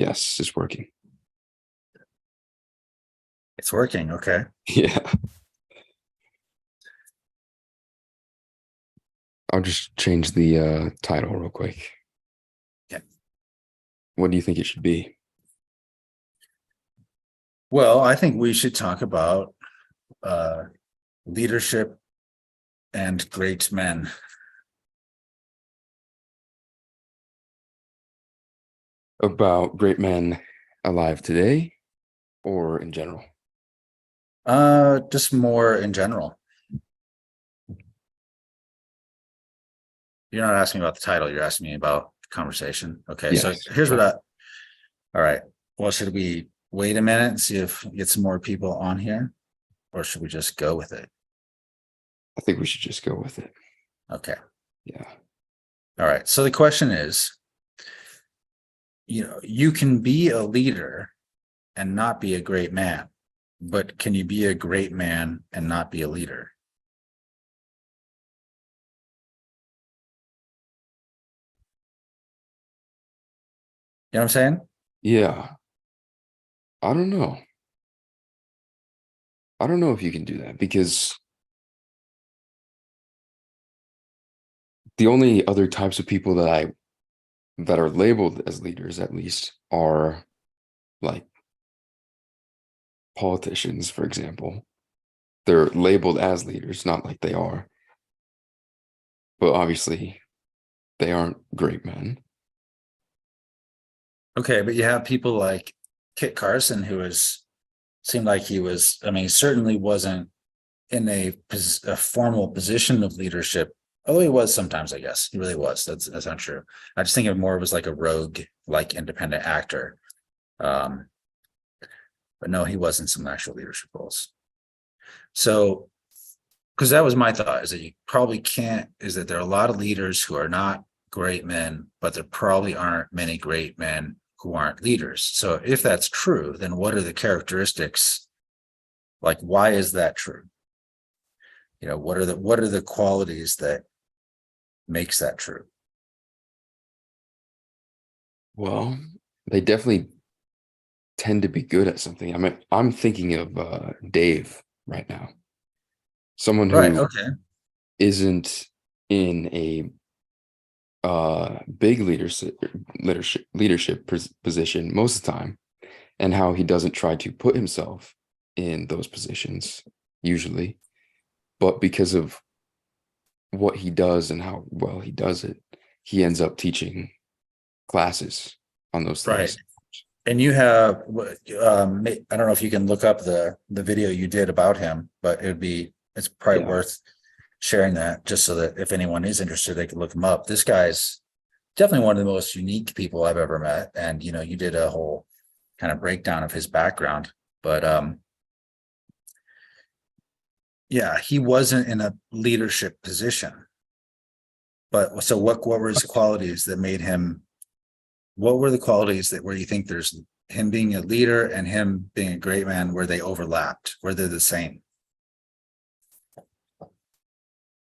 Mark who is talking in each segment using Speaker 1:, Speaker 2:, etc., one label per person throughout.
Speaker 1: Yes, it's working.
Speaker 2: It's working. Okay.
Speaker 1: Yeah. I'll just change the title real quick.
Speaker 2: Yeah.
Speaker 1: What do you think it should be?
Speaker 2: Well, I think we should talk about leadership and great men.
Speaker 1: About great men alive today or in general?
Speaker 2: Just more in general. You're not asking about the title, you're asking me about the conversation. Okay, so
Speaker 1: Yes.
Speaker 2: here's what all right. Well, should we wait a minute and see if we get some more people on here? Or should we just go with it?
Speaker 1: I think we should just go with it.
Speaker 2: Okay.
Speaker 1: Yeah.
Speaker 2: All right. So the question is, you can be a leader and not be a great man, but can you be a great man and not be a leader? You know what I'm saying?
Speaker 1: Yeah. I don't know. I don't know if you can do that because the only other types of people that are labeled as leaders at least are like politicians, for example. They're labeled as leaders, not like they are. But obviously they aren't great men.
Speaker 2: Okay, but you have people like Kit Carson, seemed like he was, I mean, he certainly wasn't in a formal position of leadership, although he was sometimes, I guess. He really was. That's not true. I just think of more of as like a rogue, like independent actor. Um, but no, he wasn't some actual leadership roles. So, because that was my thought, is that you probably can't, is that there are a lot of leaders who are not great men, but there probably aren't many great men who aren't leaders. So if that's true, then what are the characteristics? Like, why is that true? What are the qualities that makes that true?
Speaker 1: Well, they definitely tend to be good at something. I mean, I'm thinking of Dave right now. Someone
Speaker 2: Right.
Speaker 1: who
Speaker 2: Okay.
Speaker 1: isn't in a big leadership position most of the time, and how he doesn't try to put himself in those positions usually, but because of what he does and how well he does it, he ends up teaching classes on those
Speaker 2: Right.
Speaker 1: things.
Speaker 2: And you have, I don't know if you can look up the video you did about him, but it's probably
Speaker 1: Yeah.
Speaker 2: worth sharing that just so that if anyone is interested, they can look him up. This guy's definitely one of the most unique people I've ever met. And, you did a whole kind of breakdown of his background, but, yeah, he wasn't in a leadership position. But so what were his qualities that made him, what were the qualities that where you think there's him being a leader and him being a great man, where they overlapped, where they're the same?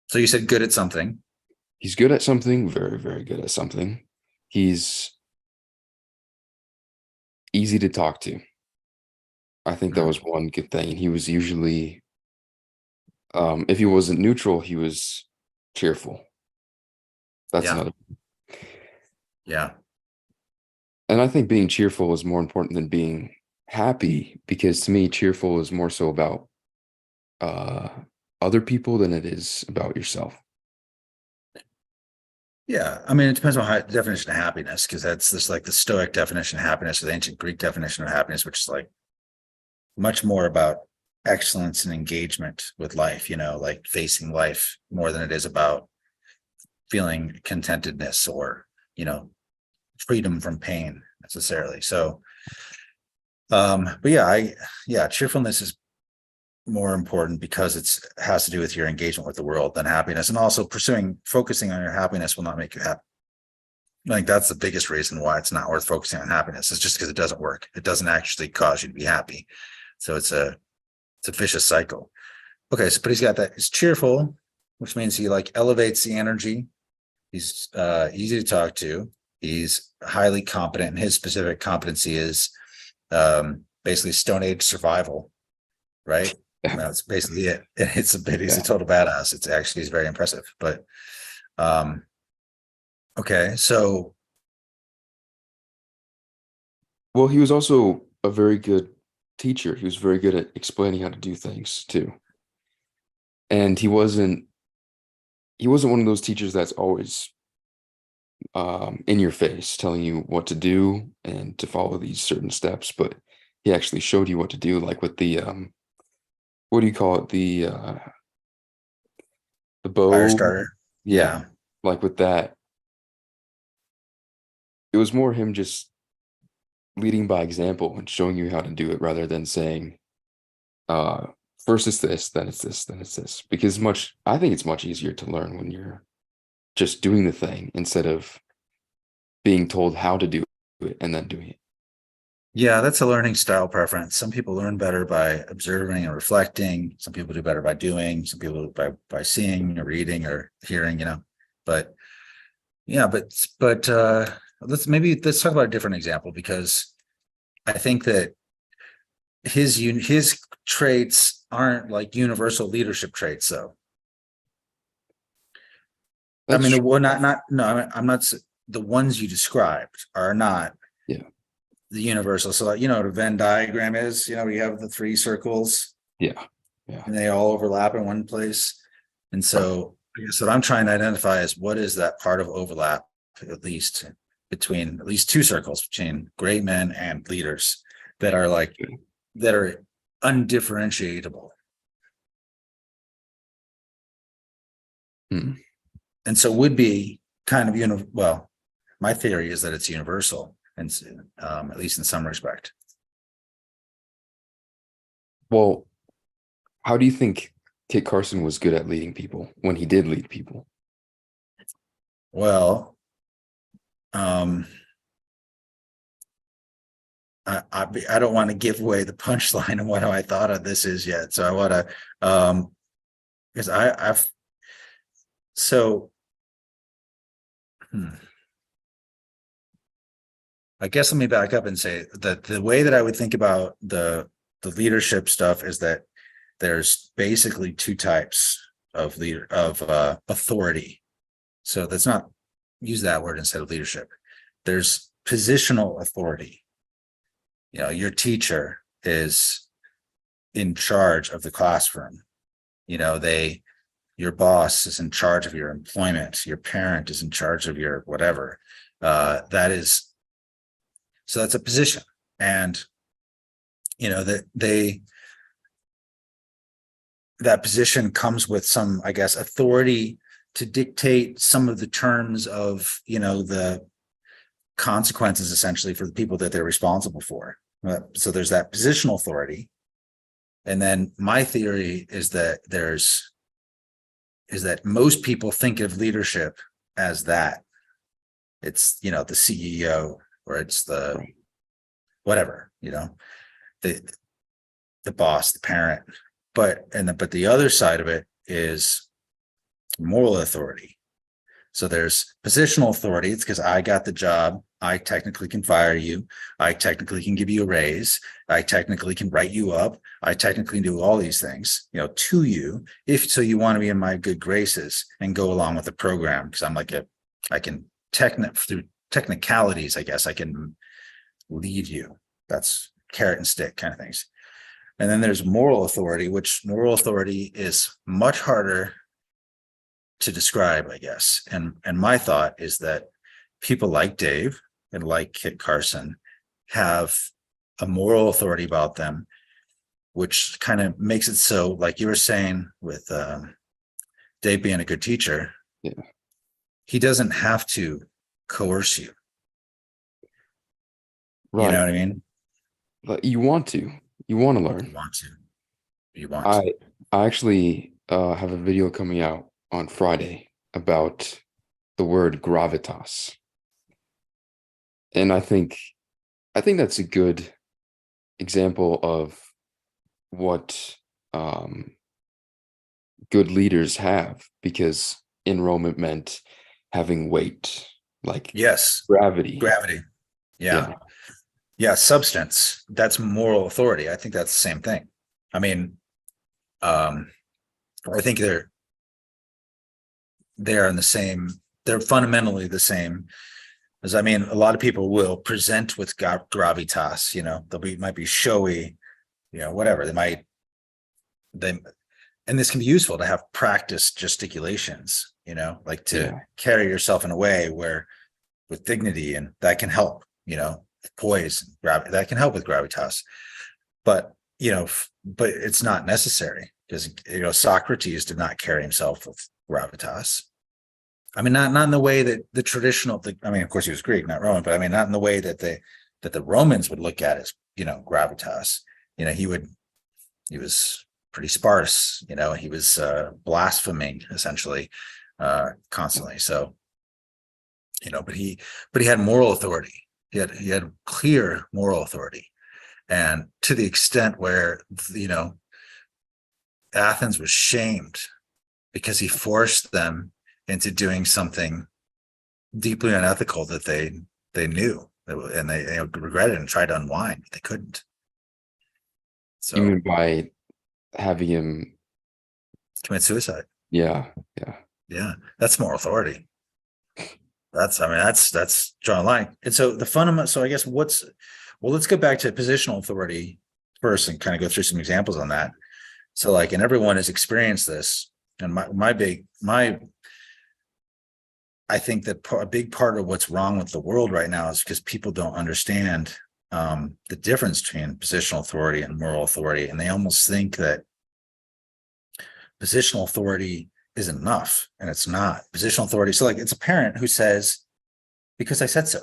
Speaker 2: So you said good at something.
Speaker 1: He's good at something, very, very good at something. He's easy to talk to. I think that was one good thing. He was usually, if he wasn't neutral, he was cheerful. That's
Speaker 2: Yeah.
Speaker 1: another.
Speaker 2: Yeah.
Speaker 1: And I think being cheerful is more important than being happy, because to me, cheerful is more so about uh, other people than it is about yourself.
Speaker 2: Yeah. I mean, it depends on how definition of happiness, because that's just like the Stoic definition of happiness or the ancient Greek definition of happiness, which is like much more about excellence and engagement with life, like facing life more than it is about feeling contentedness or, freedom from pain necessarily. So, but yeah, cheerfulness is more important because it has to do with your engagement with the world than happiness. And also focusing on your happiness will not make you happy. I think that's the biggest reason why it's not worth focusing on happiness. It's just because it doesn't work. It doesn't actually cause you to be happy. So it's a vicious cycle. Okay, so but he's got that. He's cheerful, which means he like elevates the energy. He's easy to talk to. He's highly competent, and his specific competency is basically Stone Age survival, right?
Speaker 1: Yeah.
Speaker 2: That's basically it. It's a bit, he's a
Speaker 1: Yeah.
Speaker 2: total badass. It's actually, he's very impressive. But um okay, so
Speaker 1: Well, he was also a very good teacher. He was very good at explaining how to do things too. And he wasn't one of those teachers that's always in your face telling you what to do and to follow these certain steps, but he actually showed you what to do, like with the what do you call it? The
Speaker 2: fire
Speaker 1: bow.
Speaker 2: starter.
Speaker 1: Yeah.
Speaker 2: Yeah.
Speaker 1: Like with that, it was more him just leading by example and showing you how to do it rather than saying, uh, first it's this, then it's this, then it's this. Because I think it's much easier to learn when you're just doing the thing instead of being told how to do it and then doing it.
Speaker 2: Yeah, that's a learning style preference. Some people learn better by observing and reflecting. Some people do better by doing. Some people by seeing or reading or hearing, But yeah, but let's talk about a different example, because I think that his traits aren't like universal leadership traits, though. I
Speaker 1: That's
Speaker 2: mean,
Speaker 1: true.
Speaker 2: I'm not the ones you described are not
Speaker 1: Yeah.
Speaker 2: the universal. So, what a Venn diagram is, we have the three circles
Speaker 1: Yeah. Yeah.
Speaker 2: and they all overlap in one place. And
Speaker 1: Right.
Speaker 2: so I guess what I'm trying to identify is what is that part of overlap, at least between at least two circles between great men and leaders that are that are undifferentiatable.
Speaker 1: Hmm.
Speaker 2: And so would be kind of, well, my theory is that it's universal, and at least in some respect.
Speaker 1: Well, how do you think Kit Carson was good at leading people when he did lead people?
Speaker 2: Well, um, I don't want to give away the punchline of what I thought of this is yet. So I want to, because I've, so, I guess let me back up and say that the way that I would think about the leadership stuff is that there's basically two types of authority. So that's not, use that word instead of leadership. There's positional authority. Your teacher is in charge of the classroom. Your boss is in charge of your employment. Your parent is in charge of your whatever. So that's a position. And, that position comes with some, I guess, authority to dictate some of the terms of, the consequences essentially for the people that they're responsible for. So there's that positional authority. And then my theory is that most people think of leadership as that. It's, the CEO, or it's the
Speaker 1: Right.
Speaker 2: whatever, the boss, the parent. But the other side of it is moral authority. So there's positional authority. It's because I got the job. I technically can fire you. I technically can give you a raise. I technically can write you up. I technically can do all these things, to you, if so you want to be in my good graces and go along with the program. Because I'm through technicalities, I guess I can lead you. That's carrot and stick kind of things. And then there's moral authority, which moral authority is much harder to describe, I guess. And my thought is that people like Dave and like Kit Carson have a moral authority about them, which kind of makes it so, like you were saying with Dave being a good teacher,
Speaker 1: Yeah.
Speaker 2: he doesn't have to coerce you.
Speaker 1: Right.
Speaker 2: You know what I mean?
Speaker 1: But you want to learn.
Speaker 2: You want to. You want to.
Speaker 1: I actually have a video coming out on Friday about the word gravitas. And I think that's a good example of what good leaders have, because in Rome it meant having weight, like
Speaker 2: Yes.
Speaker 1: gravity.
Speaker 2: Gravity. Yeah.
Speaker 1: Yeah.
Speaker 2: Yeah. Substance. That's moral authority. I think that's the same thing. I mean, um, I think they're in the same, they're fundamentally the same. As I mean, a lot of people will present with gravitas, might be showy, whatever. They, and this can be useful to have practiced gesticulations, like to
Speaker 1: Yeah.
Speaker 2: carry yourself in a way where with dignity, and that can help, poise, that can help with gravitas. But, but it's not necessary because, Socrates did not carry himself with gravitas. I mean, not in the way that the traditional, I mean, of course he was Greek, not Roman, but I mean, not in the way that the Romans would look at as, gravitas. He was pretty sparse, he was blaspheming essentially, constantly. So, but he had moral authority. He had clear moral authority. And to the extent where, Athens was shamed because he forced them into doing something deeply unethical that they knew, and they regretted and tried to unwind, but they couldn't. So
Speaker 1: You mean by having him?
Speaker 2: commit suicide.
Speaker 1: Yeah.
Speaker 2: Yeah, that's moral authority. That's drawing a line. And so the fundamental. So I guess let's go back to positional authority first and kind of go through some examples on that. So and everyone has experienced this, and I think that a big part of what's wrong with the world right now is because people don't understand the difference between positional authority and moral authority. And they almost think that positional authority is enough, and it's not. Positional authority. So it's a parent who says, because I said so.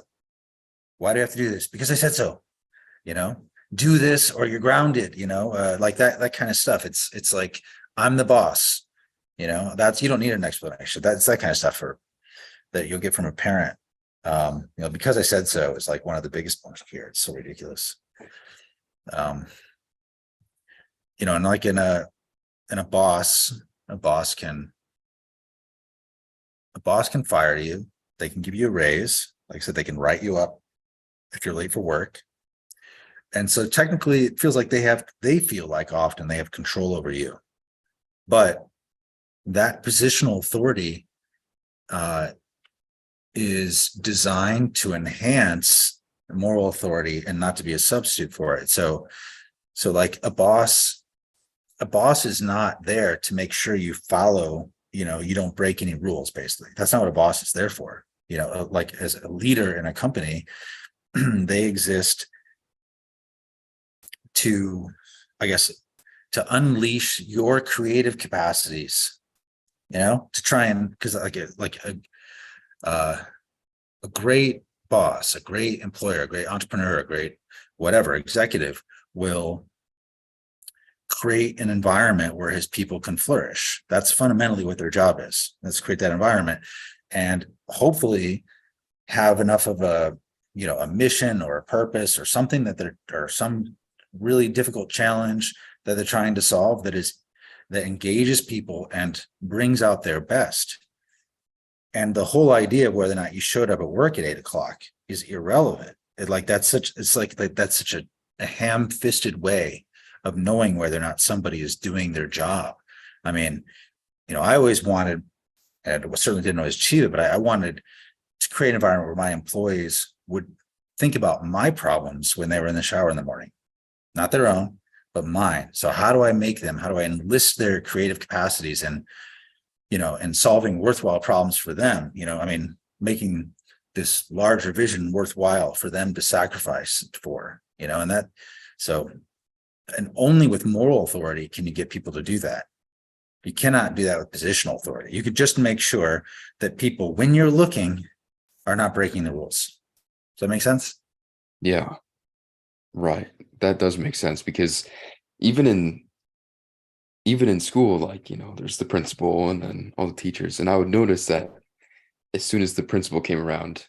Speaker 2: Why do I have to do this? Because I said so, do this or you're grounded, like that kind of stuff. It's like, I'm the boss, you don't need an explanation. That's that kind of stuff that you'll get from a parent. Because I said so is like one of the biggest ones here. It's so ridiculous. And like in a boss can fire you. They can give you a raise. Like I said, they can write you up if you're late for work. And so technically it feels like they feel like often they have control over you. But that positional authority is designed to enhance moral authority and not to be a substitute for it. So like a boss is not there to make sure you follow, you don't break any rules, basically. That's not what a boss is there for. Like as a leader in a company, they exist to, I guess, to unleash your creative capacities, to try and, because a great boss, a great employer, a great entrepreneur, a great whatever executive will create an environment where his people can flourish. That's fundamentally what their job is. Let's create that environment and hopefully have enough of a mission or a purpose or something or some really difficult challenge that they're trying to solve that engages people and brings out their best. And the whole idea of whether or not you showed up at work at 8:00 is irrelevant. That's such a ham-fisted way of knowing whether or not somebody is doing their job. I mean, I always wanted, and I certainly didn't always achieve it, but I wanted to create an environment where my employees would think about my problems when they were in the shower in the morning, not their own, but mine. So how do I enlist their creative capacities and solving worthwhile problems for them, making this larger vision worthwhile for them to sacrifice for, and only with moral authority can you get people to do that. You cannot do that with positional authority. You could just make sure that people, when you're looking, are not breaking the rules. Does that make sense?
Speaker 1: Yeah. Right. That does make sense, because even in school, there's the principal and then all the teachers. And I would notice that as soon as the principal came around,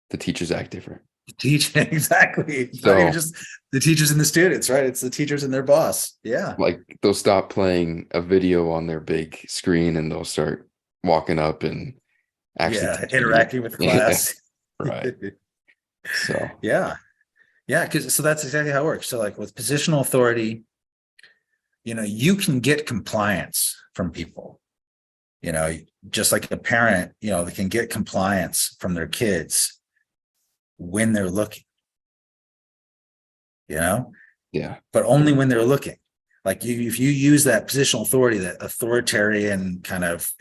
Speaker 1: the teachers act different.
Speaker 2: Teaching, exactly. It's
Speaker 1: So,
Speaker 2: not even just the teachers and the students, right? It's the teachers and their boss. Yeah.
Speaker 1: they'll stop playing a video on their big screen and they'll start walking up and actually
Speaker 2: Yeah. Interacting with the class.
Speaker 1: Right. So
Speaker 2: Yeah. Yeah. Because so that's exactly how it works. So, like with positional authority, you can get compliance from people, just like a parent, they can get compliance from their kids when they're looking,
Speaker 1: yeah,
Speaker 2: but only when they're looking. Like if you use that positional authority, that authoritarian kind of,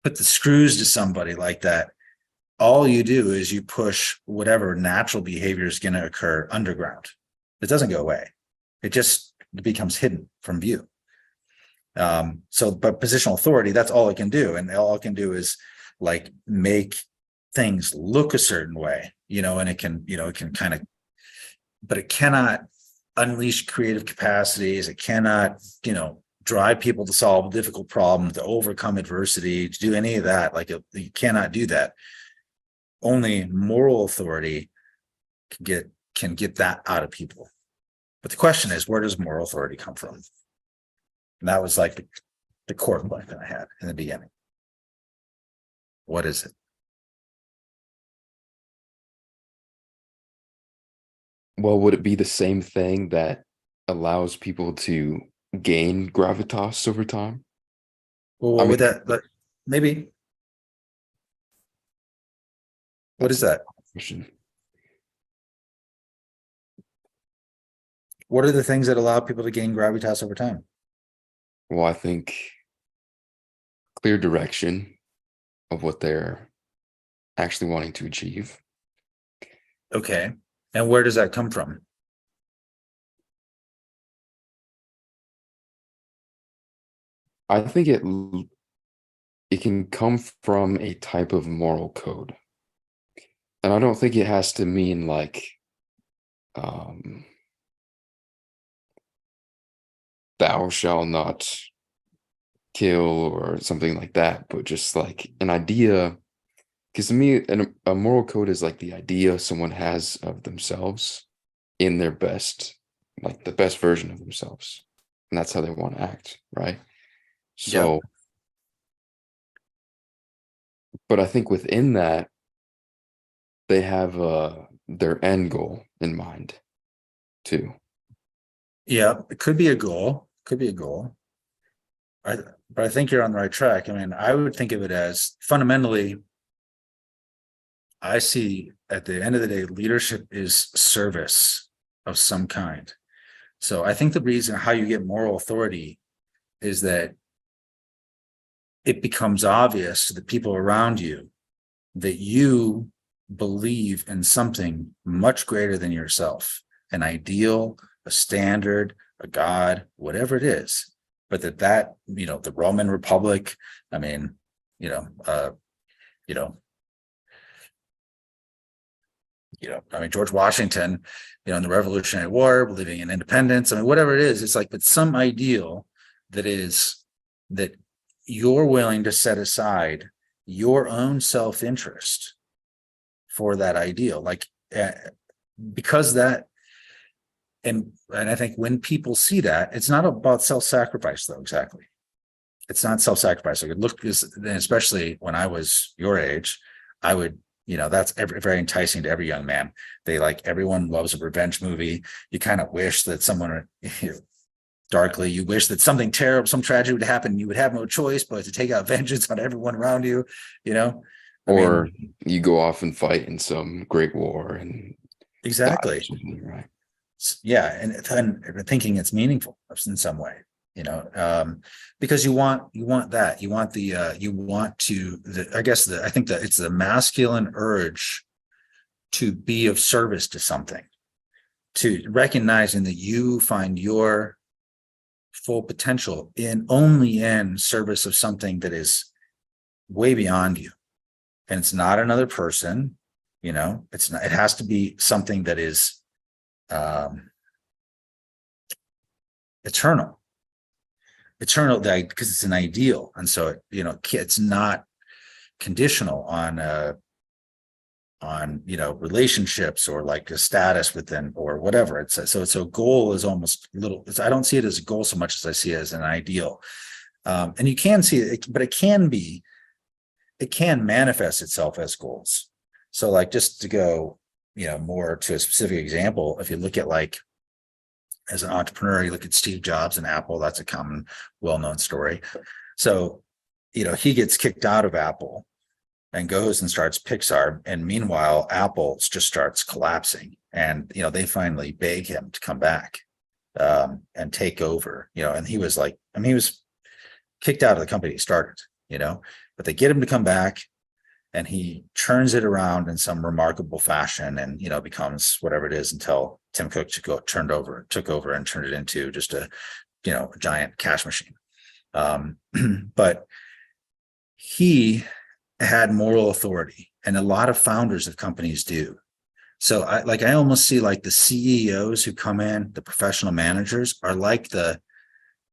Speaker 2: put the screws to somebody like that, all you do is you push whatever natural behavior is going to occur underground. It doesn't go away. It just becomes hidden from view. But positional authority, that's all it can do. And all it can do is like make things look a certain way, and it can kind of, but it cannot unleash creative capacities. It cannot, drive people to solve a difficult problem, to overcome adversity, to do any of that. Like you cannot do that. Only moral authority can get that out of people. But the question is, where does moral authority come from? And that was like the core point that I had in the beginning. What is it?
Speaker 1: well, would it be the same thing that allows people to gain gravitas over time?
Speaker 2: Well,
Speaker 1: I
Speaker 2: what
Speaker 1: mean,
Speaker 2: would that, but maybe, what is
Speaker 1: that's a
Speaker 2: that?
Speaker 1: question.
Speaker 2: What are the things that allow people to gain gravitas over time?
Speaker 1: Well, I think clear direction of what they're actually wanting to achieve.
Speaker 2: Okay. And where does that come from?
Speaker 1: I think it can come from a type of moral code. And I don't think it has to mean like um thou shall not kill or something like that, but just like an idea. Because to me, a moral code is like the idea someone has of themselves in their best, like the best version of themselves. And that's how they want to act, right?
Speaker 2: Yep.
Speaker 1: So, but I think within that, they have their end goal in mind too.
Speaker 2: Yeah. It could be a goal. Could be a goal. But I think you're on the right track. I mean, I would think of it as fundamentally, I see at the end of the day, leadership is service of some kind. So I think the reason how you get moral authority is that it becomes obvious to the people around you that you believe in something much greater than yourself, an ideal, a standard, a God, whatever it is. But that the Roman Republic, I mean, George Washington, in the Revolutionary War, believing in independence. I mean, whatever it is, it's like, but some ideal that you're willing to set aside your own self-interest for that ideal, because that, and I think when people see that, it's not about self-sacrifice though. Exactly. It's not self-sacrifice. Like especially when I was your age, I would, that's very enticing to every young man. Everyone loves a revenge movie. You kind of wish that someone, darkly, you wish that something terrible, some tragedy would happen. You would have no choice but to take out vengeance on everyone around you,
Speaker 1: Or you go off and fight in some great war and
Speaker 2: exactly.
Speaker 1: Right.
Speaker 2: Yeah. And thinking it's meaningful in some way, because you want that, you want I think that it's the masculine urge to be of service to something, to recognizing that you find your full potential only in service of something that is way beyond you. And it's not another person, it's not, it has to be something that is eternal, because it's an ideal. And so it's not conditional on relationships or like a status within or whatever. So a goal is almost I don't see it as a goal so much as I see it as an ideal. And you can see it, but it can manifest itself as goals. So like, just to go, more to a specific example, if you look at like, as an entrepreneur, you look at Steve Jobs and Apple, that's a common, well-known story. So, he gets kicked out of Apple and goes and starts Pixar. And meanwhile, Apple just starts collapsing. And, they finally beg him to come back and take over, and he was like, he was kicked out of the company he started, but they get him to come back and he turns it around in some remarkable fashion and, becomes whatever it is until Tim Cook took over and turned it into just a giant cash machine. But he had moral authority, and a lot of founders of companies do. So I almost see like the CEOs who come in, the professional managers are like the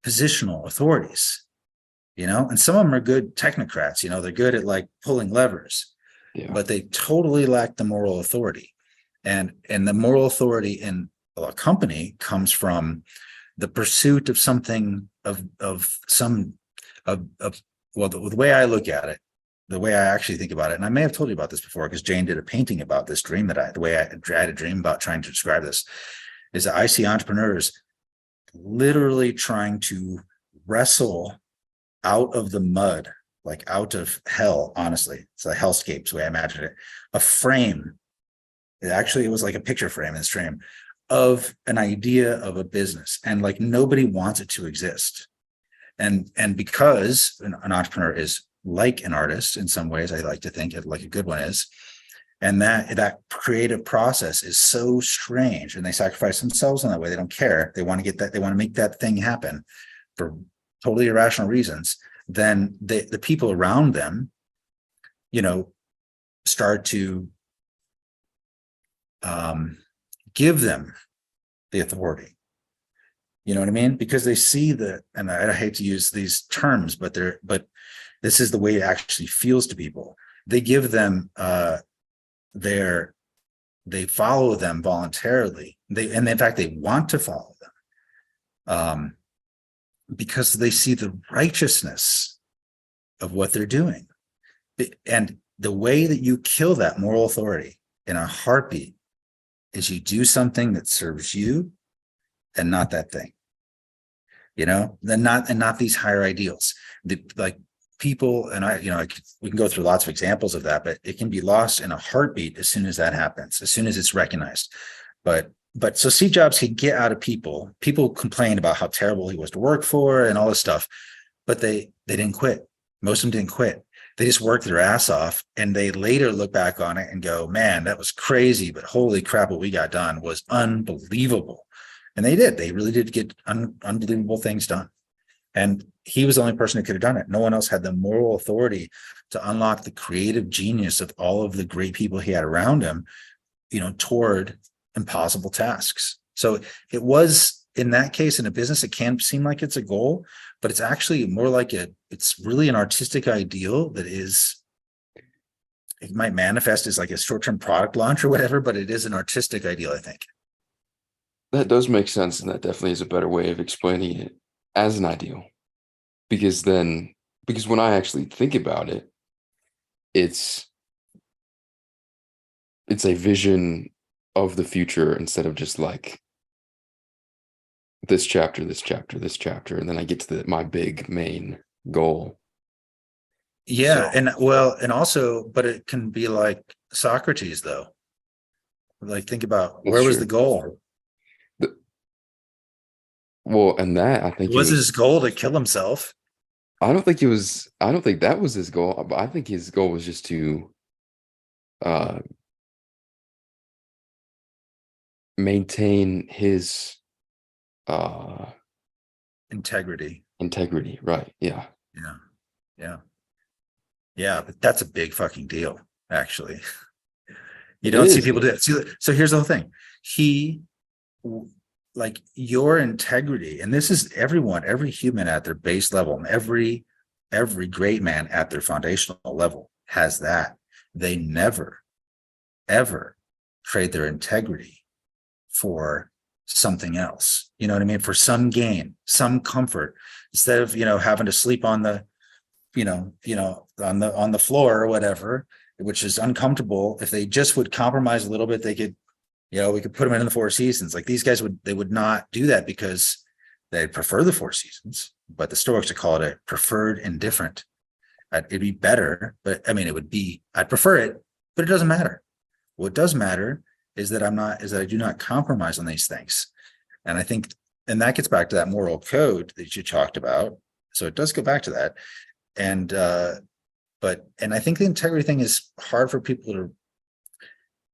Speaker 2: positional authorities, and some of them are good technocrats, they're good at like pulling levers, but they totally lack the moral authority. And the moral authority in a company comes from the pursuit of something well, the way I look at it, the way I actually think about it, and I may have told you about this before because Jane did a painting about this dream the way I had a dream about trying to describe this, is that I see entrepreneurs literally trying to wrestle out of the mud, like out of hell, honestly. It's a hellscape, the way I imagine it. A frame. It was like a picture frame in this dream of an idea of a business. And like nobody wants it to exist. And because an entrepreneur is like an artist in some ways, I like to think like a good one is. And that creative process is so strange, and they sacrifice themselves in that way. They don't care. They want to get that. They want to make that thing happen for totally irrational reasons. Then the people around them, start to give them the authority. You know what I mean? Because they see and I hate to use these terms, but this is the way it actually feels to people. They give them they follow them voluntarily. And in fact, they want to follow them because they see the righteousness of what they're doing. And the way that you kill that moral authority in a heartbeat is you do something that serves you and not that thing. Not these higher ideals. Like people, and we can go through lots of examples of that, but it can be lost in a heartbeat as soon as that happens, as soon as it's recognized. But so Steve Jobs could get out of people. People complained about how terrible he was to work for and all this stuff, but they didn't quit. Most of them didn't quit. They just worked their ass off, and they later look back on it and go, man, that was crazy, but holy crap, what we got done was unbelievable. And they did. They really did get unbelievable things done. And he was the only person who could have done it. No one else had the moral authority to unlock the creative genius of all of the great people he had around him, toward impossible tasks. So it was, in that case, in a business, it can seem like it's a goal, but it's actually more like it's really an artistic ideal that it might manifest as like a short-term product launch or whatever, but it is an artistic ideal, I think.
Speaker 1: That does make sense, and that definitely is a better way of explaining it as an ideal. Because when I actually think about it, it's a vision of the future instead of just like this chapter, and then I get to my big main goal.
Speaker 2: Yeah, so, and also, but it can be like Socrates, though. Like, think about where was the goal?
Speaker 1: And that I think
Speaker 2: was his goal to kill himself.
Speaker 1: I don't think that was his goal, but I think his goal was just to maintain his
Speaker 2: integrity,
Speaker 1: right? Yeah,
Speaker 2: but that's a big fucking deal, actually. You don't see people do it. So here's the whole thing. Like, your integrity, and this is everyone, every human at their base level, and every great man at their foundational level has that. They never, ever trade their integrity for something else. You know what I mean? For some gain, some comfort, instead of, having to sleep on the, on the floor or whatever, which is uncomfortable. If they just would compromise a little bit, they could, we could put them in the Four Seasons. Like these guys would not do that because they prefer the Four Seasons, but the Stoics would call it a preferred indifferent. It'd be better, but I mean, I'd prefer it, but it doesn't matter. What does matter is that I do not compromise on these things. And I think, and that gets back to that moral code that you talked about. So it does go back to that. And, and I think the integrity thing is hard for people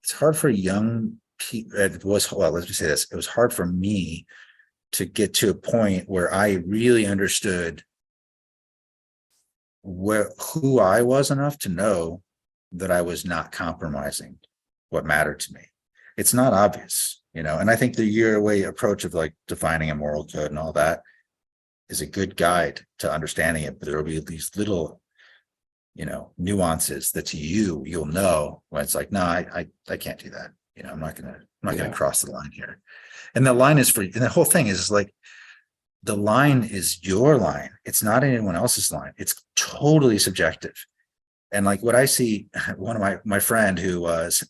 Speaker 2: it's hard for young people. Let's just say this. It was hard for me to get to a point where I really understood who I was enough to know that I was not compromising what mattered to me. It's not obvious, and I think the your way approach of like defining a moral code and all that is a good guide to understanding it, but there will be these little, nuances that to you'll know when it's like, no, I can't do that. I'm not gonna cross the line here. And the line is and the whole thing is like, the line is your line. It's not anyone else's line. It's totally subjective. And like what I see, one of my friend who was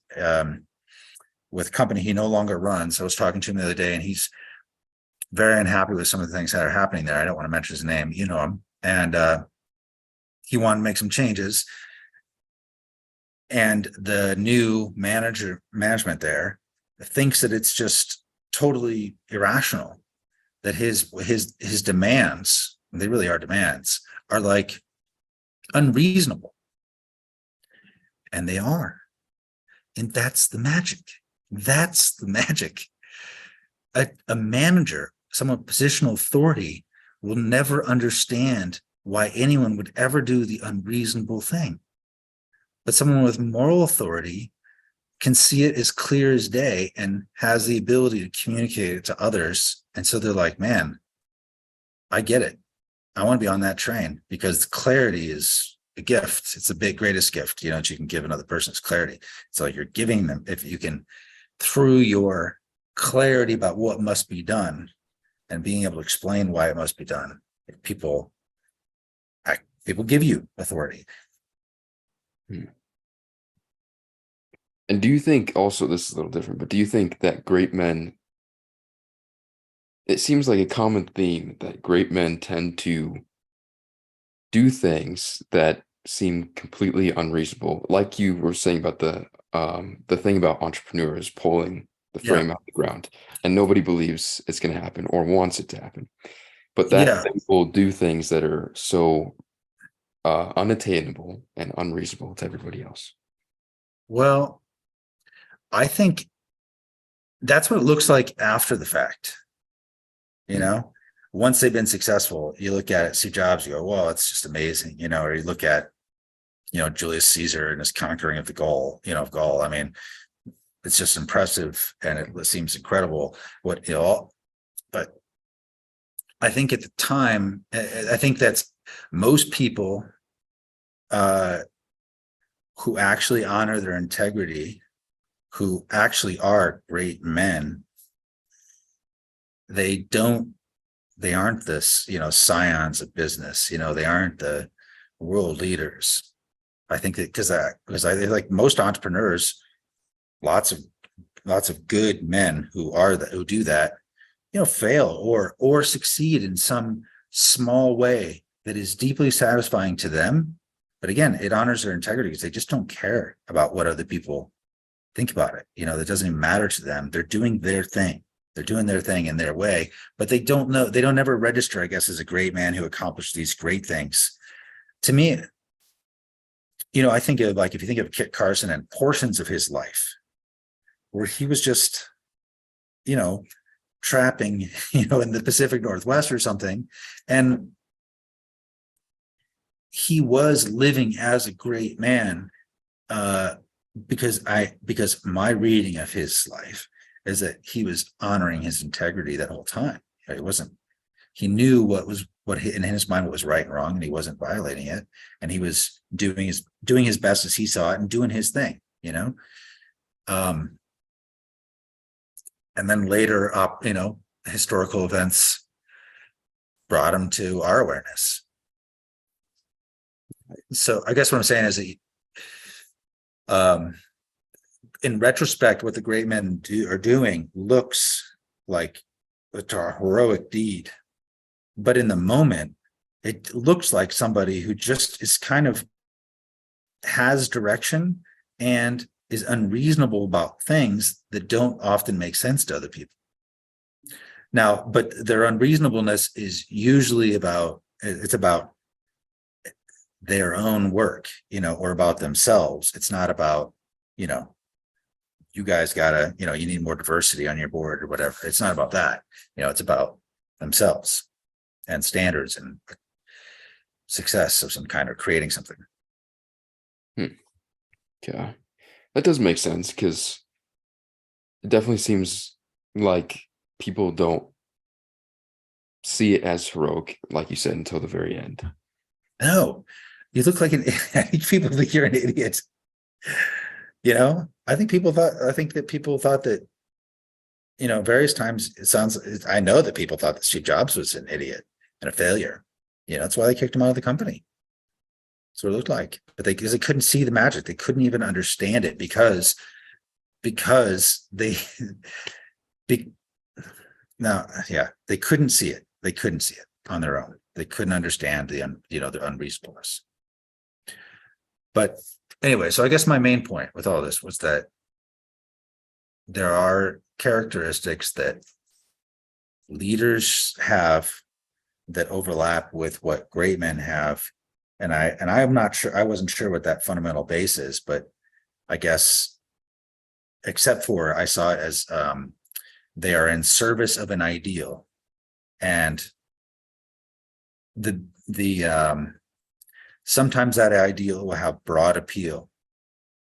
Speaker 2: with a company he no longer runs, I was talking to him the other day, and he's very unhappy with some of the things that are happening there. I don't want to mention his name, you know him. And he wanted to make some changes. And the new management there thinks that it's just totally irrational, that his demands, they really are demands, are like unreasonable. And they are. And that's the magic. That's the magic. A manager, someone with positional authority, will never understand why anyone would ever do the unreasonable thing. But someone with moral authority can see it as clear as day and has the ability to communicate it to others. And so they're like, man, I get it. I want to be on that train, because clarity is a gift. It's the greatest gift, that you can give another person is clarity. So you're giving them, if you can, through your clarity about what must be done and being able to explain why it must be done, people give you authority.
Speaker 1: And do you think also, this is a little different, but do you think that great men, it seems like a common theme that great men tend to do things that seem completely unreasonable, like you were saying about the thing about entrepreneurs pulling the frame out of the ground, and nobody believes it's going to happen or wants it to happen, but that they will do things that are so unattainable and unreasonable to everybody else.
Speaker 2: Well, I think that's what it looks like after the fact. Once they've been successful, you look at it, Steve Jobs, you go, well, it's just amazing, or you look at, Julius Caesar and his conquering of Gaul. I mean, it's just impressive, and it seems incredible but I think at the time, I think that's most people who actually honor their integrity, who actually are great men, they aren't this, scions of business, they aren't the world leaders. I think that because I like most entrepreneurs, lots of good men who do that, fail or succeed in some small way that is deeply satisfying to them. But again, it honors their integrity because they just don't care about what other people think about it. That doesn't even matter to them. They're doing their thing. They're doing their thing in their way, but they don't ever register, I guess, as a great man who accomplished these great things. To me, I think of, like, if you think of Kit Carson and portions of his life where he was just, trapping, in the Pacific Northwest or something, and he was living as a great man, because my reading of his life is that he was honoring his integrity that whole time. He knew what in his mind what was right and wrong, and he wasn't violating it, and he was doing his best as he saw it and doing his thing, and then later historical events brought him to our awareness. So I guess what I'm saying is that Um, in retrospect, what the great men are doing looks like a heroic deed, but in the moment, it looks like somebody who just is kind of has direction and is unreasonable about things that don't often make sense to other people. Now, but their unreasonableness is usually about their own work, or about themselves. It's not about, you guys gotta, you need more diversity on your board or whatever. It's not about that. It's about themselves and standards and success of some kind, or creating something.
Speaker 1: Yeah, that does make sense, because it definitely seems like people don't see it as heroic, like you said, until the very end.
Speaker 2: No, you look like I think people think you're an idiot. I think that people thought that, various times I know that people thought that Steve Jobs was an idiot and a failure. That's why they kicked him out of the company. That's what it looked like. But because they couldn't see the magic, they couldn't even understand it because they they couldn't see it. They couldn't see it on their own. They couldn't understand the unreasonableness. But anyway, so I guess my main point with all this was that there are characteristics that leaders have that overlap with what great men have. And I'm not sure, I wasn't sure what that fundamental base is, but I guess, except for I saw it as they are in service of an ideal. And sometimes that ideal will have broad appeal,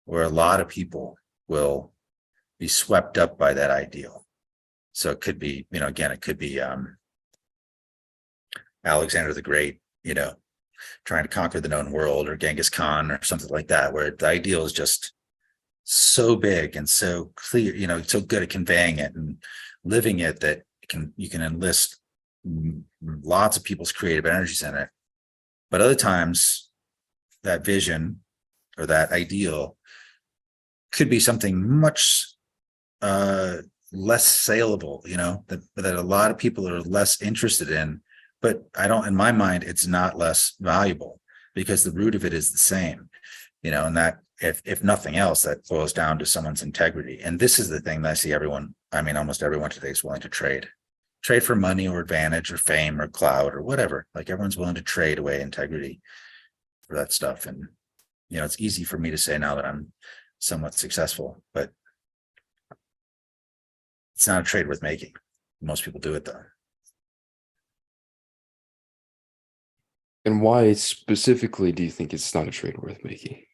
Speaker 2: where a lot of people will be swept up by that ideal. So it could be, again, it could be Alexander the Great, trying to conquer the known world, or Genghis Khan or something like that, where the ideal is just so big and so clear, so good at conveying it and living it that you can enlist lots of people's creative energies in it. But other times that vision or that ideal could be something much less saleable, that a lot of people are less interested in. But in my mind, it's not less valuable, because the root of it is the same, and that if nothing else, that boils down to someone's integrity. And this is the thing that I see almost everyone today is willing to trade for money or advantage or fame or clout or whatever. Like, everyone's willing to trade away integrity for that stuff. And, it's easy for me to say now that I'm somewhat successful, but it's not a trade worth making. Most people do it though.
Speaker 1: And why specifically do you think it's not a trade worth making?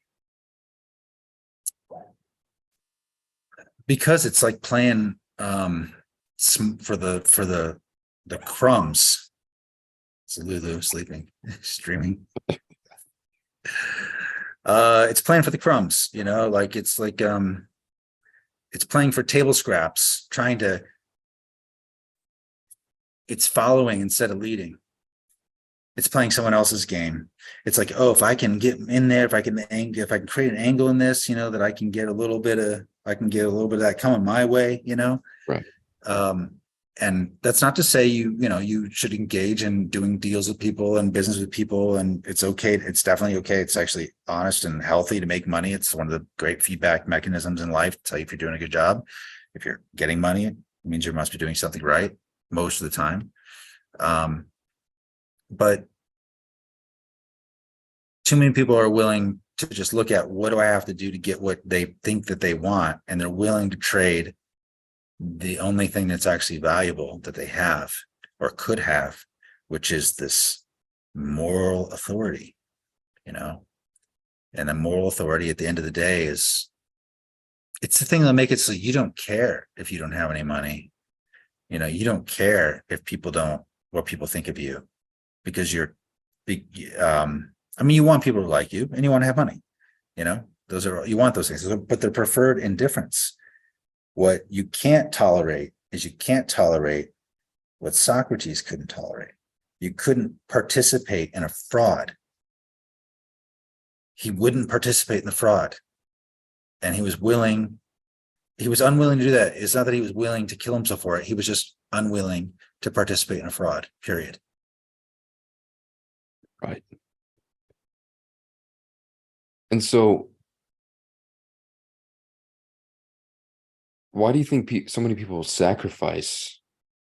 Speaker 2: Because it's like playing for the crumbs. It's Lulu sleeping, streaming. It's playing for the crumbs, it's like it's playing for table scraps, it's following instead of leading. It's playing someone else's game. It's like, oh, if I can get in there, if I can create an angle in this, that I can get a little bit of that coming my way,
Speaker 1: Right.
Speaker 2: And that's not to say you should engage in doing deals with people and business with people, and it's okay. It's definitely okay. It's actually honest and healthy to make money. It's one of the great feedback mechanisms in life to tell you if you're doing a good job. If you're getting money, it means you must be doing something right most of the time. But too many people are willing to just look at, what do I have to do to get what they think that they want? And they're willing to trade the only thing that's actually valuable that they have or could have, which is this moral authority, and the moral authority at the end of the day it's the thing that makes it so you don't care if you don't have any money. You don't care if what people think of you, because you want people to like you and you want to have money, you want those things, but they're preferred indifference. What you can't tolerate is what Socrates couldn't tolerate. You couldn't participate in a fraud. He wouldn't participate in the fraud. and he was unwilling to do that. It's not that he was willing to kill himself for it. He was just unwilling to participate in a fraud, period.
Speaker 1: Right. And so, why do you think so many people sacrifice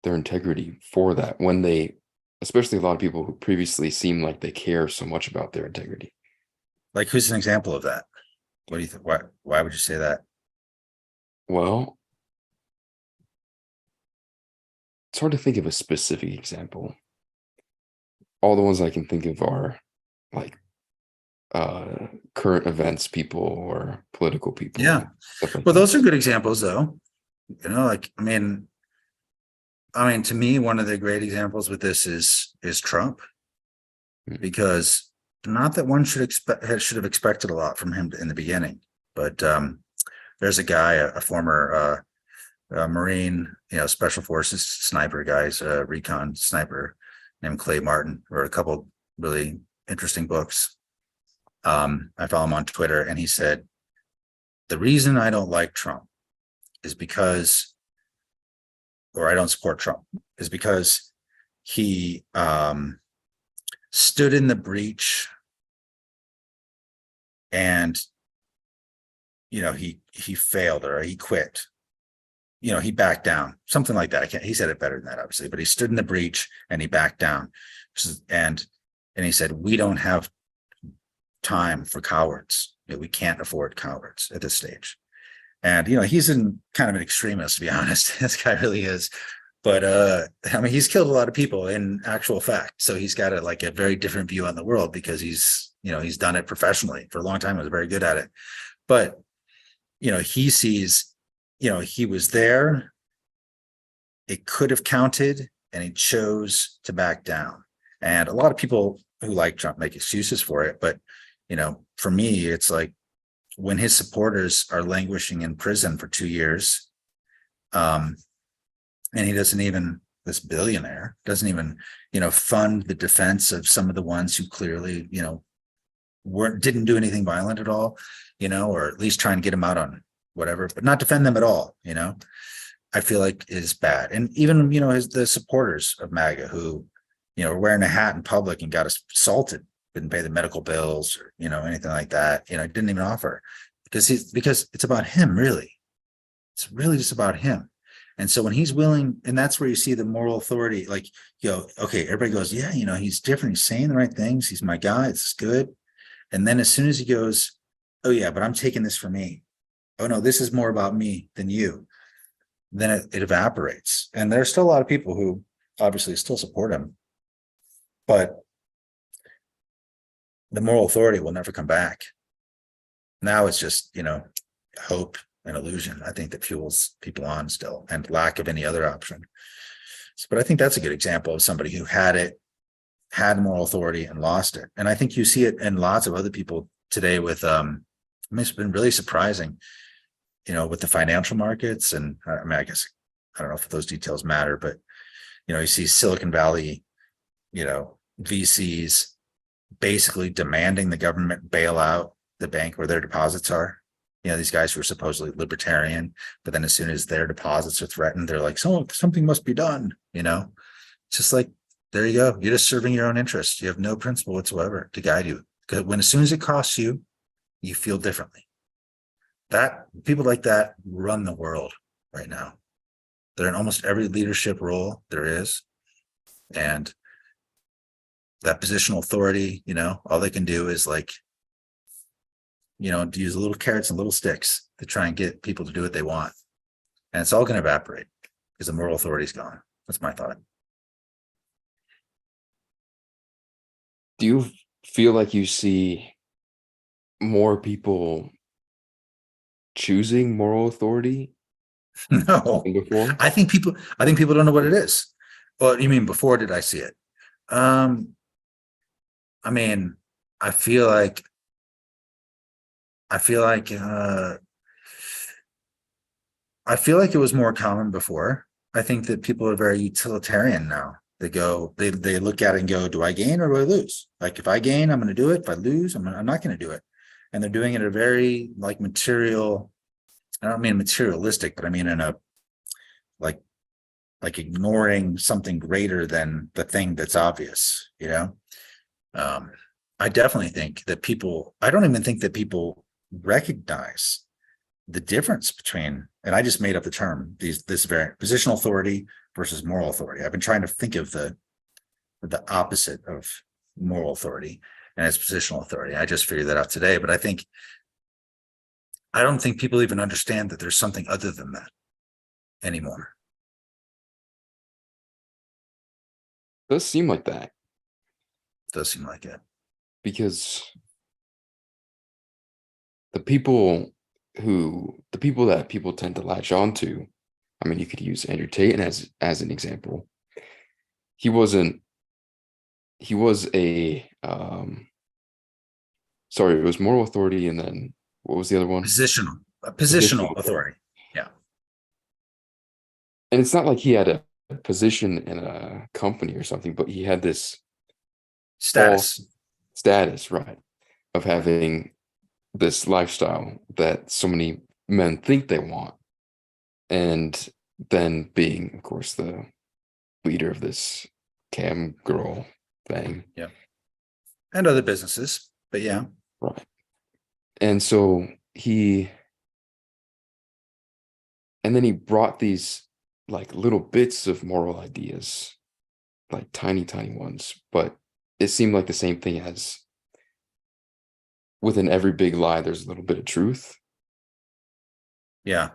Speaker 1: their integrity for that when they, especially a lot of people who previously seem like they care so much about their integrity?
Speaker 2: Like, who's an example of that? What do you think? Why would you say that?
Speaker 1: Well, it's hard to think of a specific example. All the ones I can think of are like current events people or political people.
Speaker 2: Yeah.
Speaker 1: Stuff like
Speaker 2: Well,
Speaker 1: that.
Speaker 2: those are good examples, though. Like, I mean, to me, one of the great examples with this is Trump, because not that one should have expected a lot from him in the beginning, but there's a guy, a former Marine, special forces sniper guys, recon sniper named Clay Martin, wrote a couple really interesting books. I follow him on Twitter, and he said, the reason I don't like Trump is because, or I don't support Trump, is because he stood in the breach, and he failed, or he quit. He backed down, something like that. He said it better than that, obviously, but he stood in the breach and he backed down. And he said, we don't have time for cowards. We can't afford cowards at this stage. And, he's kind of an extremist, to be honest. This guy really is. But he's killed a lot of people in actual fact. So he's got a very different view on the world, because he's done it professionally for a long time. He was very good at it. But, he sees, he was there. It could have counted, and he chose to back down. And a lot of people who like Trump make excuses for it. But, for me, it's like when his supporters are languishing in prison for 2 years, and he doesn't even, this billionaire doesn't even, fund the defense of some of the ones who clearly, didn't do anything violent at all, or at least try and get him out on whatever, but not defend them at all, I feel like is bad. And even, the supporters of MAGA who, were wearing a hat in public and got assaulted, didn't pay the medical bills or, anything like that, didn't even offer, because it's about him, really. It's really just about him. And so when he's willing, and that's where you see the moral authority, like, okay, everybody goes, yeah, he's different. He's saying the right things. He's my guy. It's good. And then as soon as he goes, oh yeah, but I'm taking this for me. Oh no, this is more about me than you. Then it evaporates. And there's still a lot of people who obviously still support him, but the moral authority will never come back. Now it's just, hope and illusion, I think, that fuels people on still, and lack of any other option. But I think that's a good example of somebody who had moral authority and lost it. And I think you see it in lots of other people today with, it's been really surprising, with the financial markets. And I guess, I don't know if those details matter, but, you see Silicon Valley, VCs basically demanding the government bail out the bank where their deposits are. These guys who are supposedly libertarian, but then as soon as their deposits are threatened, they're like, so something must be done. Just like, there you go. You're just serving your own interests. You have no principle whatsoever to guide you. Because as soon as it costs you, you feel differently. That people like that run the world right now. They're in almost every leadership role there is. And that positional authority, all they can do is to use little carrots and little sticks to try and get people to do what they want. And it's all going to evaporate because the moral authority is gone. That's my thought.
Speaker 1: Do you feel like you see more people choosing moral authority
Speaker 2: No,
Speaker 1: than before?
Speaker 2: I think people don't know what it is. Well, you mean before did I see it? I feel like it was more common before. I think that people are very utilitarian now. They look at it and go, do I gain or do I lose? Like, if I gain, I'm going to do it. If I lose, I'm not going to do it. and they're doing it in a very like material. I don't mean materialistic, but I mean in a like ignoring something greater than the thing that's obvious, you know. I definitely think that I don't even think that people recognize the difference between, and I just made up the term, this variant, positional authority versus moral authority. I've been trying to think of the opposite of moral authority, and it's positional authority. I just figured that out today, but I don't think people even understand that there's something other than that anymore.
Speaker 1: Does seem like that
Speaker 2: It does seem like it.
Speaker 1: because the people that people tend to latch on to, I mean, you could use Andrew Tate as an example. He was a sorry, it was moral authority, and then what was the other one?
Speaker 2: Positional authority. Yeah.
Speaker 1: And it's not like he had a position in a company or something, but he had this
Speaker 2: Status.
Speaker 1: Status, right, of having this lifestyle that so many men think they want, and then being, of course, the leader of this cam girl thing.
Speaker 2: Yeah. And other businesses, but yeah.
Speaker 1: Right. And so and then he brought these like little bits of moral ideas, like tiny, tiny ones, but it seemed like the same thing as within every big lie, there's a little bit of truth.
Speaker 2: Yeah.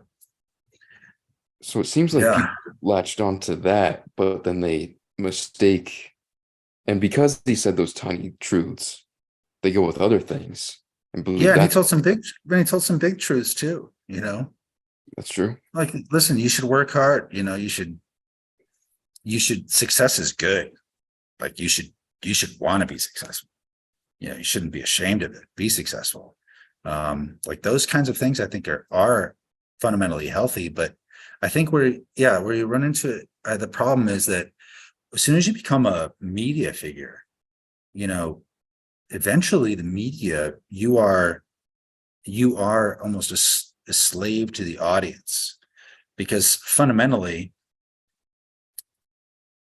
Speaker 1: So it seems like people latched onto that, but then they mistake. And because he said those tiny truths, they go with other things and believe
Speaker 2: Yeah, and he
Speaker 1: that's
Speaker 2: told some big truths too, you know.
Speaker 1: true.
Speaker 2: Like, listen, you should work hard, you know, success is good. Like you should want to be successful. You know, you shouldn't be ashamed of it. Be successful. Like those kinds of things I think are fundamentally healthy, but I think where you run into it, the problem is that as soon as you become a media figure, you know, eventually the media, you are almost a slave to the audience, because fundamentally,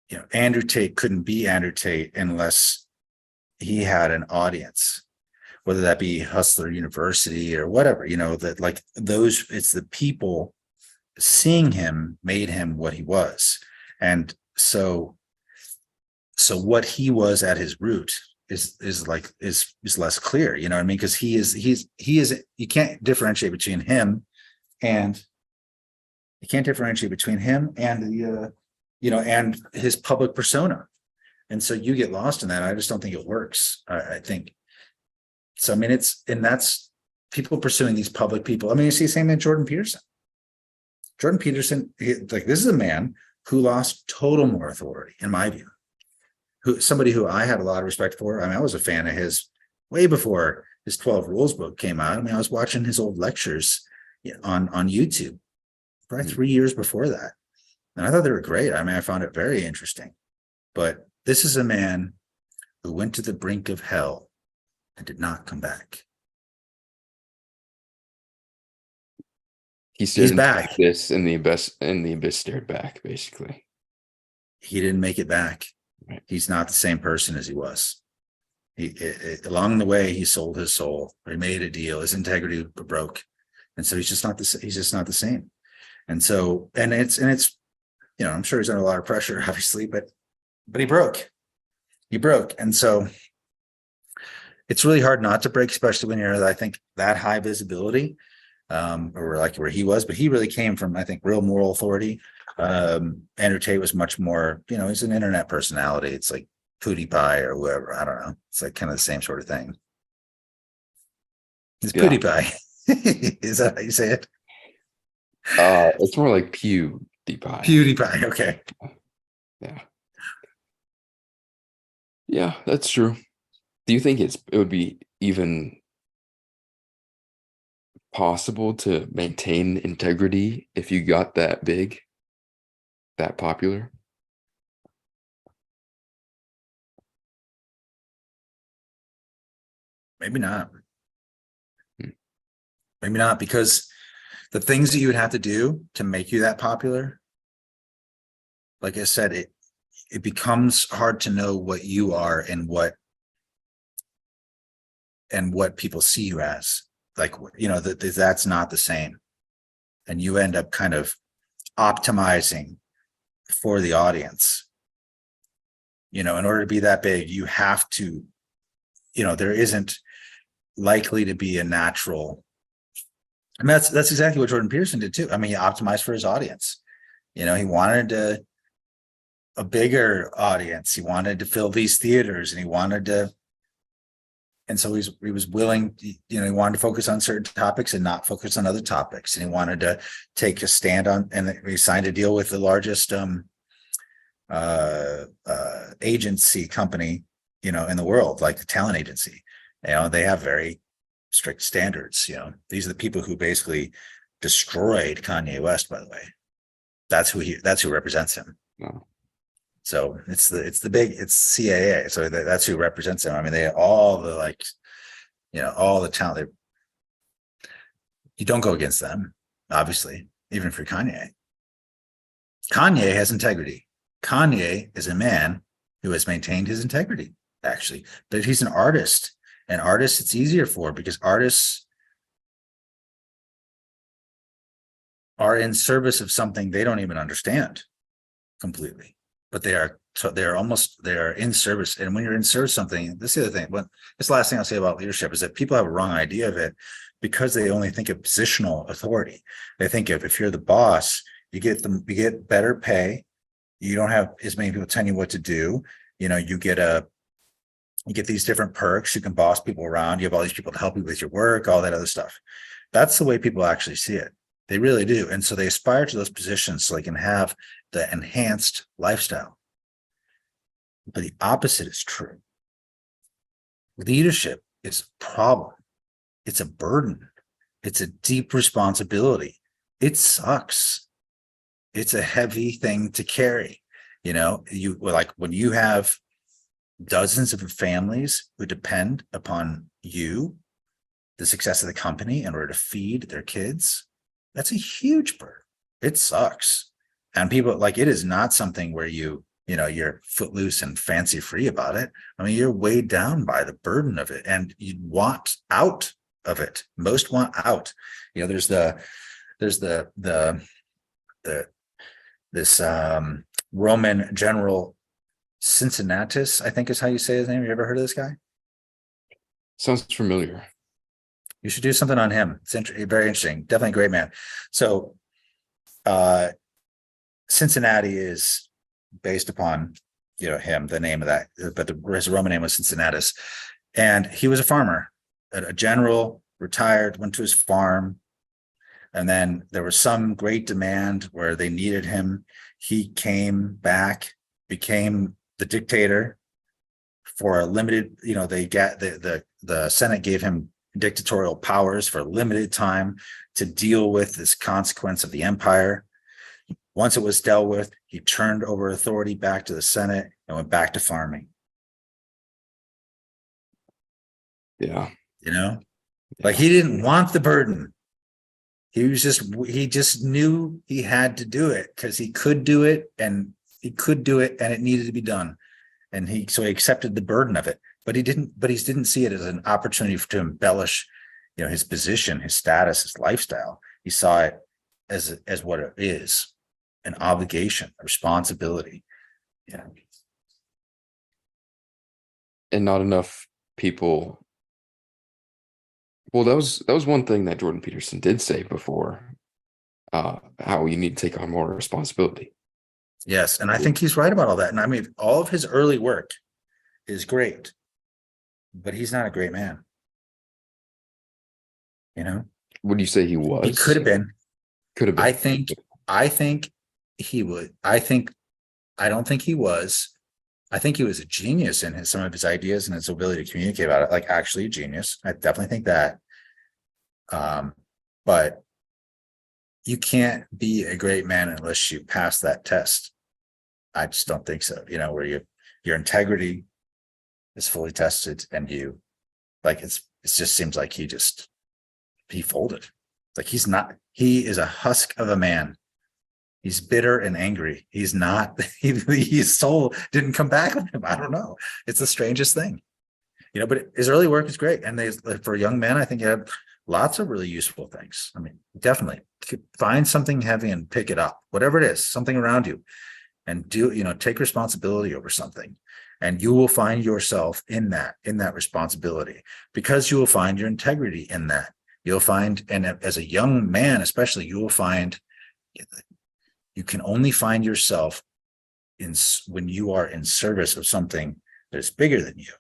Speaker 2: you know, Andrew Tate couldn't be Andrew Tate unless he had an audience, whether that be Hustler University or whatever, you know, that like those, it's the people seeing him made him what he was. And so what he was at his root is less clear, you know what I mean? Because he is you can't differentiate between him and the you know, and his public persona. And so you get lost in that. I just don't think it works. I think so. I mean, that's people pursuing these public people. I mean, you see the same thing Jordan Peterson. Like, this is a man who lost total moral authority, in my view. Somebody who I had a lot of respect for. I mean, I was a fan of his way before his 12 Rules book came out. I mean, I was watching his old lectures on YouTube probably 3 years before that. And I thought they were great. I mean, I found it very interesting. But this is a man who went to the brink of hell and did not come back.
Speaker 1: He's
Speaker 2: back.
Speaker 1: This and the abyss stared back, basically.
Speaker 2: He didn't make it back.
Speaker 1: Right.
Speaker 2: He's not the same person as he was. Along the way, he sold his soul. He made a deal. His integrity broke, and so he's just not the same. And so, and it's you know, I'm sure he's under a lot of pressure, obviously, but he broke. And so it's really hard not to break, especially when you're, I think, that high visibility, or like where he was. But he really came from, I think, real moral authority. Andrew Tate was much more, you know, he's an internet personality. It's like PewDiePie or whoever. I don't know. It's like kind of the same sort of thing. It's PewDiePie. Is that how you say it?
Speaker 1: It's more like PewDiePie.
Speaker 2: PewDiePie. Okay.
Speaker 1: Yeah. Yeah, that's true. Do you think it would be even possible to maintain integrity if you got that big, that popular?
Speaker 2: Maybe not. Maybe not, because the things that you would have to do to make you that popular, like I said, it becomes hard to know what you are and what people see you as. Like, you know, that's not the same. And you end up kind of optimizing for the audience. You know, in order to be that big, you have to, you know, there isn't likely to be a natural. I mean, that's exactly what Jordan Peterson did too. I mean, he optimized for his audience. You know, he wanted a bigger audience. He wanted to fill these theaters, and he wanted to, and so he was willing, you know, he wanted to focus on certain topics and not focus on other topics. And he wanted to take a stand on, and he signed a deal with the largest agency company, you know, in the world, like the talent agency. You know, they have very strict standards. You know, these are the people who basically destroyed Kanye West, by the way. That's who represents him.
Speaker 1: No.
Speaker 2: So it's CAA. So that's who represents him. I mean, they have all the, like, you know, all the talent. You don't go against them, obviously, even for Kanye. Kanye has integrity. Kanye is a man who has maintained his integrity, actually, but he's an artist. And artists, it's easier for, because artists are in service of something they don't even understand completely. But they are in service. And when you're in service of something, this is the other thing. This last thing I'll say about leadership is that people have a wrong idea of it, because they only think of positional authority. They think of, if you're the boss, you get better pay. You don't have as many people telling you what to do. You know, you get these different perks. You can boss people around. You have all these people to help you with your work, all that other stuff. That's the way people actually see it. They really do. And so they aspire to those positions so they can have the enhanced lifestyle. But the opposite is true. Leadership is a problem. It's a burden. It's a deep responsibility. It sucks. It's a heavy thing to carry. You know, like when you have dozens of families who depend upon you, the success of the company, in order to feed their kids, that's a huge burden. It sucks. And people, like, it is not something where you know, you're footloose and fancy free about it. I mean, you're weighed down by the burden of it, and you want out of it. Most want out. You know, there's this Roman general, Cincinnatus, I think is how you say his name. You ever heard of this guy?
Speaker 1: Sounds familiar.
Speaker 2: You should do something on him. It's very interesting. Definitely a great man. So Cincinnati is based upon, you know, him, the name of that, but his Roman name was Cincinnatus. And he was a farmer, a general, retired, went to his farm. And then there was some great demand where they needed him. He came back, became the dictator for a limited, you know, they got the Senate gave him dictatorial powers for a limited time to deal with this consequence of the empire. Once it was dealt with, he turned over authority back to the Senate and went back to farming.
Speaker 1: Yeah.
Speaker 2: You know, like, he didn't want the burden. He just knew he had to do it because he could do it, and it needed to be done. And so he accepted the burden of it, but he didn't see it as an opportunity to embellish, you know, his position, his status, his lifestyle. He saw it as what it is, an obligation, a responsibility. Yeah.
Speaker 1: And not enough people. Well, that was one thing that Jordan Peterson did say before, how you need to take on more responsibility.
Speaker 2: Yes, and I think he's right about all that. And I mean, all of his early work is great, but he's not a great man. You know?
Speaker 1: Would you say he was?
Speaker 2: He could have been.
Speaker 1: Could have been.
Speaker 2: I think he would. I don't think he was. I think he was a genius in some of his ideas and his ability to communicate about it, like actually a genius. I definitely think that. But you can't be a great man unless you pass that test. I just don't think so. You know, where your integrity is fully tested, and it just seems like he just he folded. Like he is a husk of a man. He's bitter and angry. He's not, his soul didn't come back on him. I don't know. It's the strangest thing, but his early work is great. And for a young man, I think he had lots of really useful things. I mean, definitely find something heavy and pick it up, whatever it is, something around you, and take responsibility over something. And you will find yourself in that responsibility, because you will find your integrity in that. You'll find, and as a young man, especially, you will find you can only find yourself when you are in service of something that is bigger than you.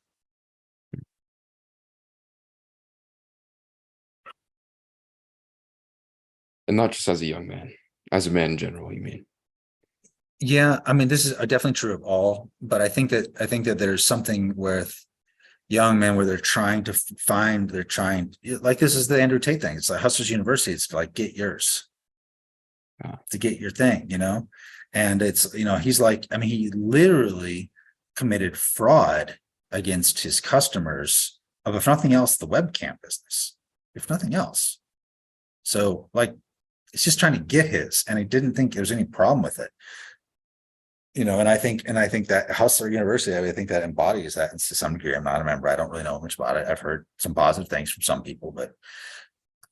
Speaker 1: And not just as a young man, as a man in general, you mean?
Speaker 2: Yeah, I mean, this is definitely true of all, but I think that there's something with young men where they're trying, like, this is the Andrew Tate thing. It's like Hustlers University. It's like, get yours, to get your thing, and it's, he's like, I mean, he literally committed fraud against his customers of, if nothing else, the webcam business, if nothing else. So, like, it's just trying to get his, and he didn't think there was any problem with it. And I think that Hustler University, I think that embodies that to some degree. I'm not a member. I don't really know much about it. I've heard some positive things from some people, but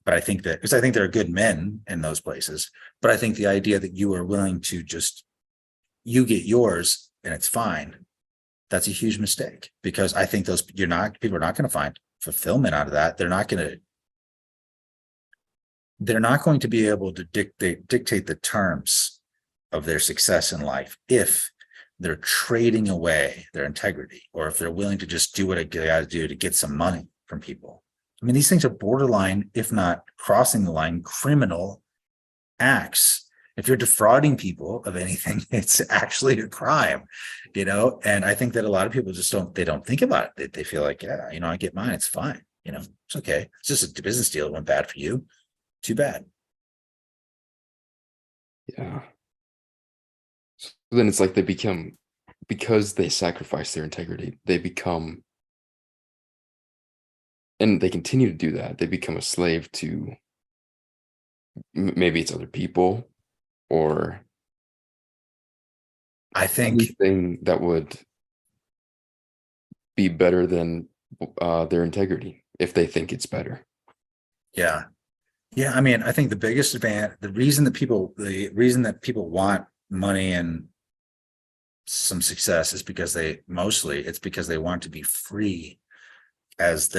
Speaker 2: I think that, because I think there are good men in those places, but I think the idea that you are willing to you get yours and it's fine, that's a huge mistake, because I think people are not going to find fulfillment out of that. They're not going to be able to dictate the terms of their success in life if they're trading away their integrity, or if they're willing to just do what they got to do to get some money from people. I mean, these things are borderline, if not crossing the line, criminal acts. If you're defrauding people of anything, it's actually a crime, and I think that a lot of people just don't think about it. They feel like, yeah, I get mine, it's fine. It's okay. It's just a business deal that went bad for you. Too bad.
Speaker 1: Yeah. So then it's like they become, because they sacrifice their integrity, they become, and they continue to do that, they become a slave to, maybe it's other people, or
Speaker 2: I think
Speaker 1: anything that would be better than their integrity, if they think it's better.
Speaker 2: Yeah. I mean, I think the biggest advantage, the reason that people want money and some success is because it's because they want to be free, as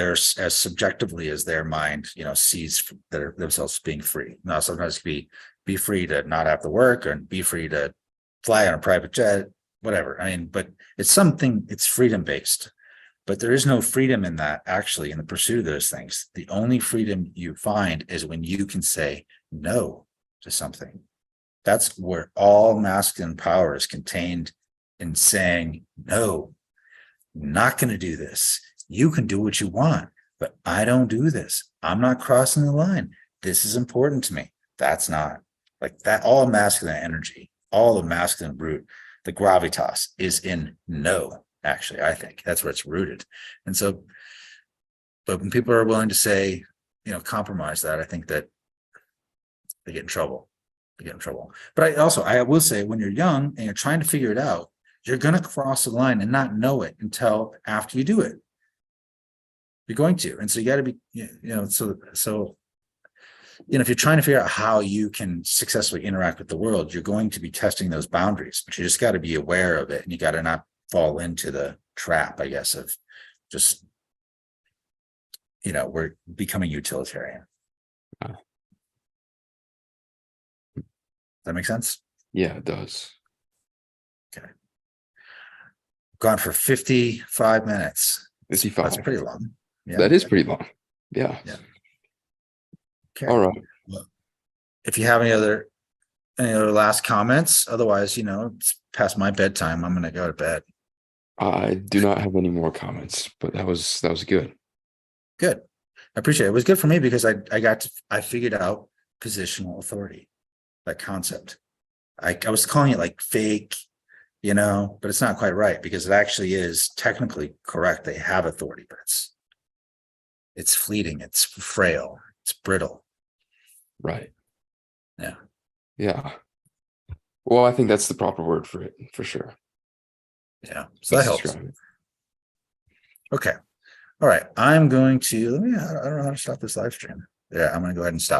Speaker 2: subjectively as their mind, sees themselves being free. Now, sometimes it can be free to not have to work, or be free to fly on a private jet, whatever. I mean, but it's freedom based. But there is no freedom in that, actually, in the pursuit of those things. The only freedom you find is when you can say no to something. That's where all masculine power is contained, in saying, no, I'm not going to do this. You can do what you want, but I don't do this. I'm not crossing the line. This is important to me. That's not like that. All masculine energy, all the masculine root, the gravitas is in no. Actually, I think that's where it's rooted. And so, but when people are willing to say, compromise that, I think that they get in trouble. But I will say, when you're young and you're trying to figure it out, you're going to cross the line and not know it until after you do it. You're going to. And so you got to be, if you're trying to figure out how you can successfully interact with the world, you're going to be testing those boundaries, but you just got to be aware of it, and you got to not fall into the trap, I guess, of just, we're becoming utilitarian. Does that make sense?
Speaker 1: Yeah, it does.
Speaker 2: Okay. Gone for 55 minutes.
Speaker 1: 55.
Speaker 2: That's pretty long. Yeah.
Speaker 1: That is pretty long. Yeah.
Speaker 2: Okay.
Speaker 1: All right.
Speaker 2: Well, if you have any other last comments, otherwise, it's past my bedtime. I'm going to go to bed.
Speaker 1: I do not have any more comments, but that was good.
Speaker 2: Good. I appreciate it. It was good for me because I figured out positional authority, that concept. I was calling it like fake, but it's not quite right, because it actually is technically correct. They have authority, but it's fleeting. It's frail. It's brittle.
Speaker 1: Right.
Speaker 2: Yeah.
Speaker 1: Yeah. Well, I think that's the proper word for it, for sure.
Speaker 2: Yeah. So that
Speaker 1: Let's
Speaker 2: helps.
Speaker 1: describe it.
Speaker 2: Okay. All right. I'm going to I don't know how to stop this live stream. Yeah, I'm going to go ahead and stop.